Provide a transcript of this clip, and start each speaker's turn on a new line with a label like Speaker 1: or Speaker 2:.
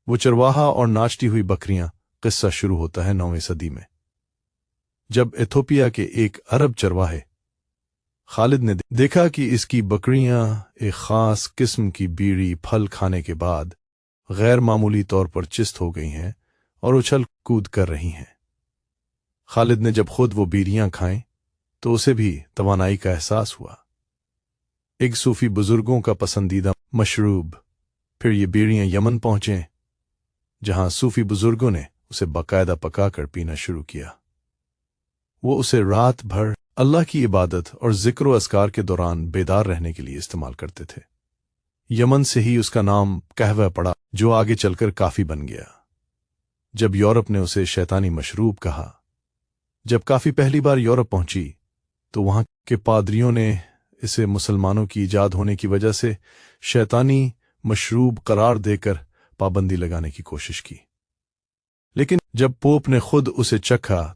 Speaker 1: وہ چرواہا اور ناچتی ہوئی بکریاں قصہ شروع ہوتا ہے 9ویں صدی میں، جب ایتھوپیا کے ایک عرب چرواہے خالد نے دیکھا کہ اس کی بکریاں ایک خاص قسم کی بیڑی پھل کھانے کے بعد غیر معمولی طور پر چست ہو گئی ہیں اور اچھل کود کر رہی ہیں۔ خالد نے جب خود وہ بیڑیاں کھائیں تو اسے بھی توانائی کا احساس ہوا۔ ایک صوفی بزرگوں کا پسندیدہ مشروب۔ پھر یہ بیڑیاں یمن پہنچیں، جہاں صوفی بزرگوں نے اسے باقاعدہ پکا کر پینا شروع کیا۔ وہ اسے رات بھر اللہ کی عبادت اور ذکر و اذکار کے دوران بیدار رہنے کے لیے استعمال کرتے تھے۔ یمن سے ہی اس کا نام قہوہ پڑا، جو آگے چل کر کافی بن گیا۔ جب یورپ نے اسے شیطانی مشروب کہا۔ جب کافی پہلی بار یورپ پہنچی تو وہاں کے پادریوں نے اسے مسلمانوں کی ایجاد ہونے کی وجہ سے شیطانی مشروب قرار دے کر پابندی لگانے کی کوشش کی، لیکن جب پوپ نے خود اسے چکھا